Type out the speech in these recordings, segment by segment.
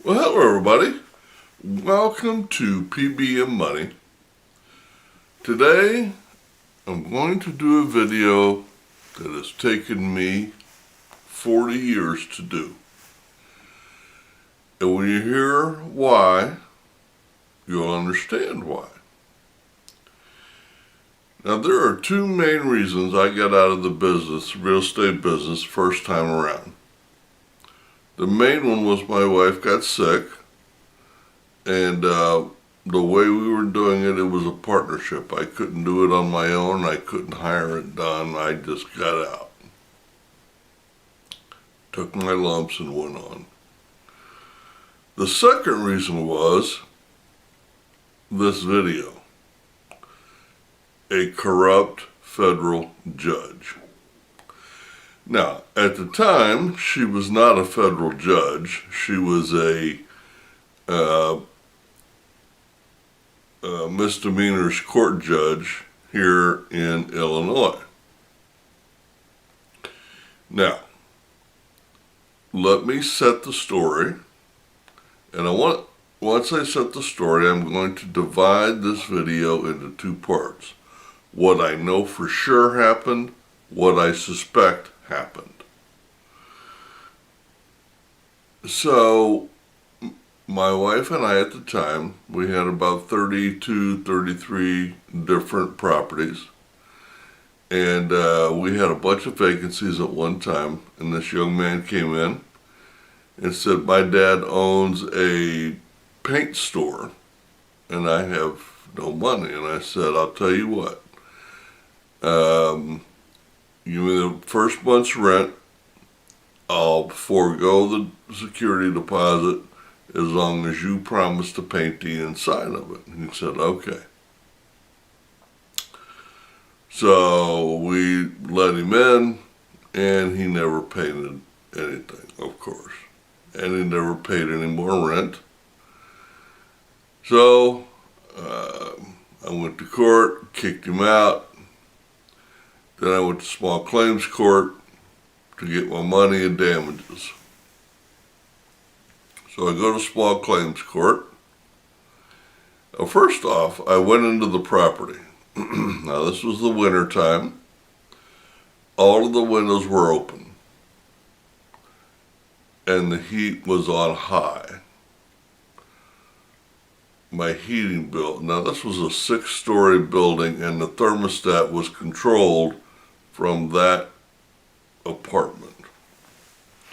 Well, hello everybody. Welcome to P.B.M. Money. Today, I'm going to do a video that has taken me 40 years to do. And when you hear why, you'll understand why. Now, there are two main reasons I got out of the business, real estate business, first time around. The main one was my wife got sick, and the way we were doing it, it was a partnership. I couldn't do it on my own. I couldn't hire it done. I just got out. Took my lumps and went on. The second reason was this video. A corrupt federal judge. Now, at the time, she was not a federal judge. She was a misdemeanors court judge here in Illinois. Now, let me set the story, and once I set the story, I'm going to divide this video into two parts. What I know for sure happened, what I suspect happened. So, my wife and I at the time, we had about 32, 33 different properties. And we had a bunch of vacancies at one time. And this young man came in and said, my dad owns a paint store and I have no money. And I said, I'll tell you what. Give me the first month's rent. I'll forego the security deposit as long as you promise to paint the inside of it. And he said, okay. So we let him in, and he never painted anything, of course. And he never paid any more rent. So I went to court, kicked him out. Then I went to small claims court to get my money and damages. So I go to small claims court. Now, first off, I went into the property. Now, this was the winter time. All of the windows were open. And the heat was on high. My heating bill. Now, this was a 6-story building, and the thermostat was controlled from that apartment.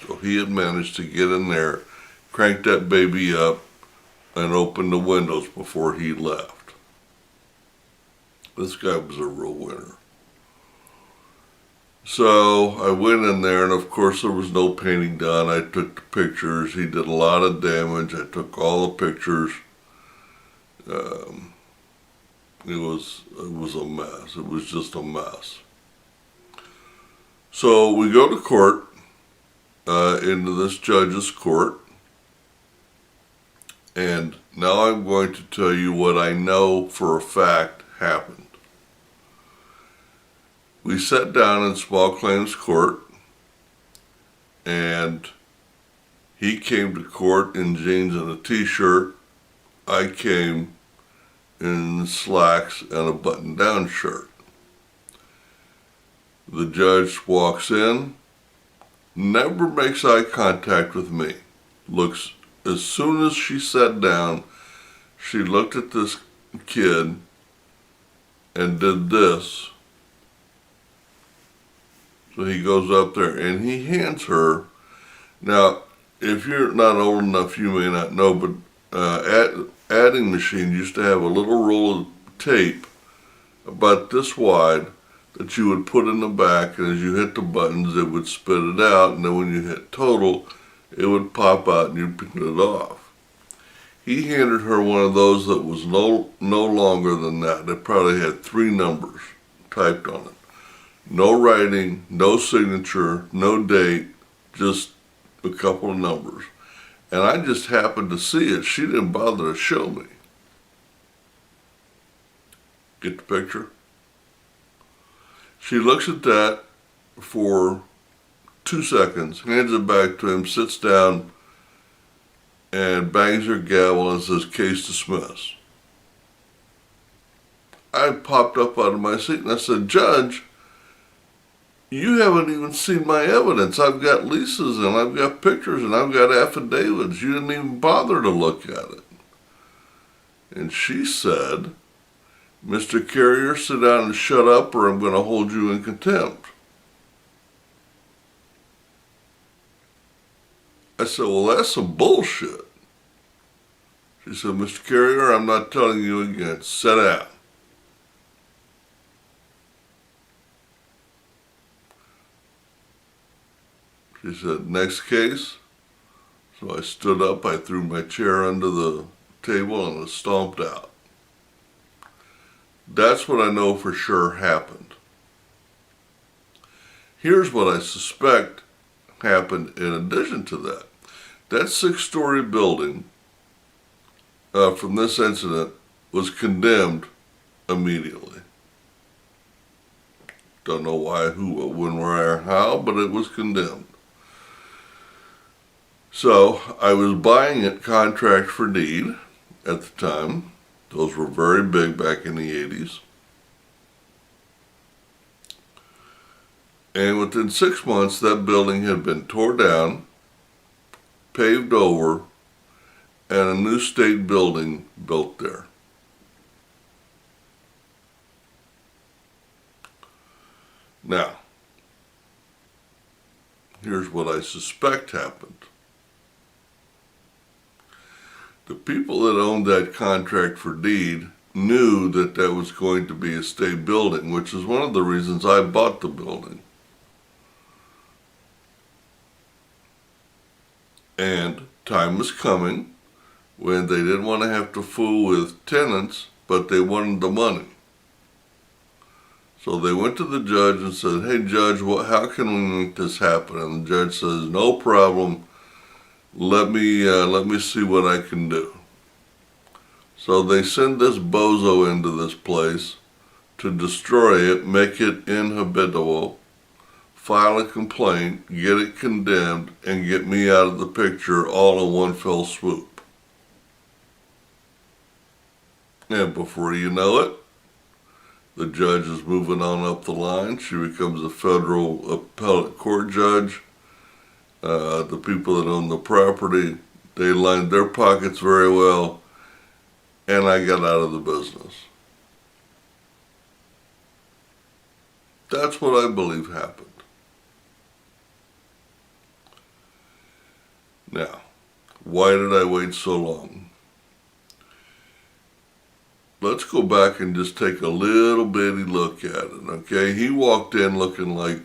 So he had managed to get in there, crank that baby up, and open the windows before he left. This guy was a real winner. So I went in there, and of course there was no painting done. I took the pictures. He did a lot of damage. I took all the pictures. It was a mess. It was just a mess. So we go to court, into this judge's court, and now I'm going to tell you what I know for a fact happened. We sat down in small claims court, and he came to court in jeans and a t-shirt. I came in slacks and a button-down shirt. The judge walks in, never makes eye contact with me. Looks, as soon as she sat down, she looked at this kid and did this. So he goes up there and he hands her. Now, if you're not old enough, you may not know, but adding machine used to have a little roll of tape about this wide that you would put in the back, and as you hit the buttons, it would spit it out, and then when you hit total, it would pop out and you'd pick it off. He handed her one of those that was no longer than that. It probably had 3 numbers typed on it. No writing, no signature, no date, just a couple of numbers. And I just happened to see it. She didn't bother to show me. Get the picture? She looks at that for 2 seconds, hands it back to him, sits down, and bangs her gavel and says, "Case dismissed." I popped up out of my seat and I said, "Judge, you haven't even seen my evidence. I've got leases and I've got pictures and I've got affidavits. You didn't even bother to look at it." And she said, "Mr. Carrier, sit down and shut up or I'm going to hold you in contempt." I said, "Well, that's some bullshit." She said, "Mr. Carrier, I'm not telling you again. Sit down." She said, "Next case." So I stood up, I threw my chair under the table, and I stomped out. That's what I know for sure happened. Here's what I suspect happened in addition to that. That 6-story building from this incident was condemned immediately. Don't know why, who, when, where, or how, but it was condemned. So I was buying it contract for deed at the time. Those were very big back in the 80s. And within 6 months, that building had been tore down, paved over, and a new state building built there. Now, here's what I suspect happened. The people that owned that contract for deed knew that that was going to be a state building, which is one of the reasons I bought the building. And time was coming when they didn't want to have to fool with tenants, but they wanted the money. So they went to the judge and said, "Hey judge, how can we make this happen?" And the judge says, "No problem. Let me see what I can do." So they send this bozo into this place to destroy it, make it inhabitable, file a complaint, get it condemned, and get me out of the picture all in one fell swoop. And before you know it, the judge is moving on up the line. She becomes a federal appellate court judge. The people that own the property, they lined their pockets very well, and I got out of the business. That's what I believe happened. Now, why did I wait so long? Let's go back and just take a little bitty look at it, okay? He walked in looking like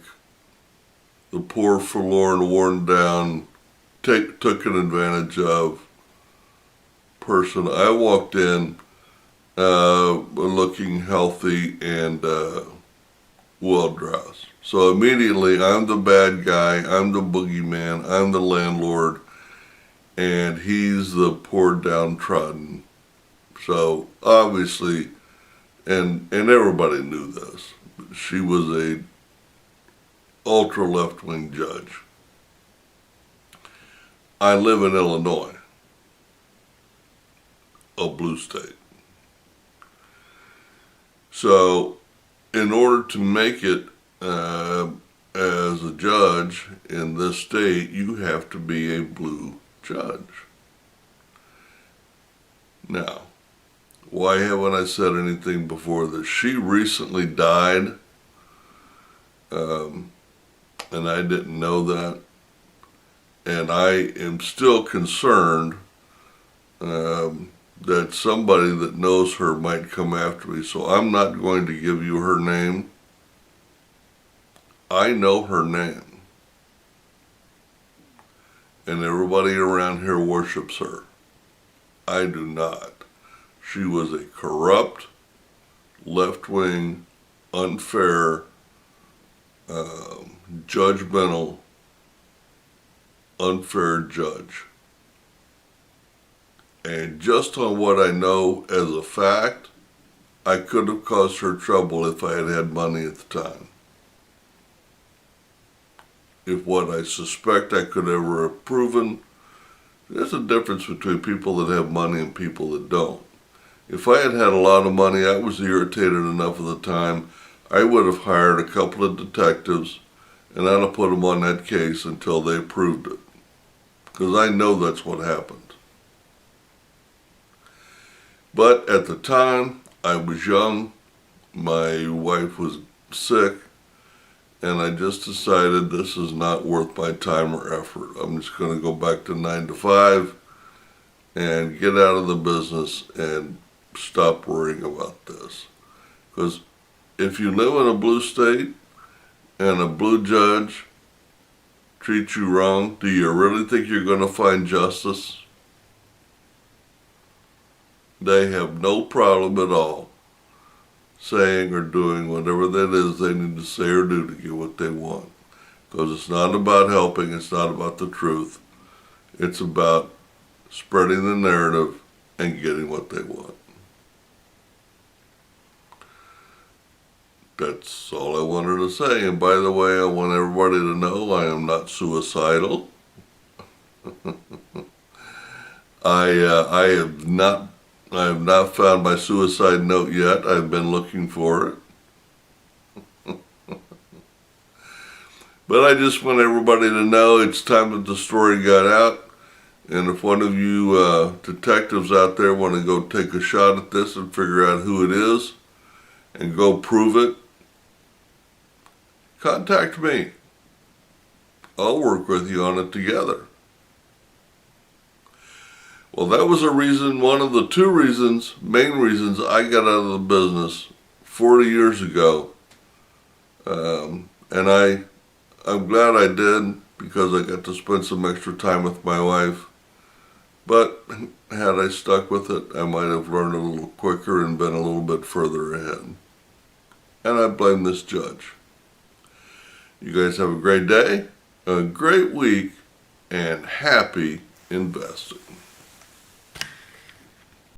the poor, forlorn, worn down, taken advantage of person. I walked in looking healthy and well-dressed. So immediately, I'm the bad guy, I'm the boogeyman, I'm the landlord, and he's the poor downtrodden. So obviously, and everybody knew this, she was a ultra left-wing judge. I live in Illinois, a blue state. So in order to make it as a judge in this state, you have to be a blue judge. Now, why haven't I said anything before this? She recently died, and I didn't know that. And I am still concerned that somebody that knows her might come after me. So I'm not going to give you her name. I know her name. And everybody around here worships her. I do not. She was a corrupt, left-wing, unfair, judgmental, unfair judge. And just on what I know as a fact, I could have caused her trouble if I had had money at the time. If what I suspect I could ever have proven There's a difference between people that have money and people that don't. If I had had a lot of money, I was irritated enough of the time, I would have hired a couple of detectives and I'd have put them on that case until they proved it. Because I know that's what happened. But at the time, I was young, my wife was sick, and I just decided this is not worth my time or effort. I'm just going to go back to 9 to 5 and get out of the business and stop worrying about this. Because if you live in a blue state and a blue judge treats you wrong, do you really think you're going to find justice? They have no problem at all saying or doing whatever that is they need to say or do to get what they want. Because it's not about helping, it's not about the truth. It's about spreading the narrative and getting what they want. That's all I wanted to say. And by the way, I want everybody to know I am not suicidal. I have not found my suicide note yet. I've been looking for it. But I just want everybody to know it's time that the story got out. And if one of you detectives out there want to go take a shot at this and figure out who it is and go prove it, contact me. I'll work with you on it together. Well, that was one of the main reasons I got out of the business 40 years ago. And I'm glad I did because I got to spend some extra time with my wife. But had I stuck with it, I might have learned a little quicker and been a little bit further ahead. And I blame this judge. You guys have a great day, a great week, and happy investing.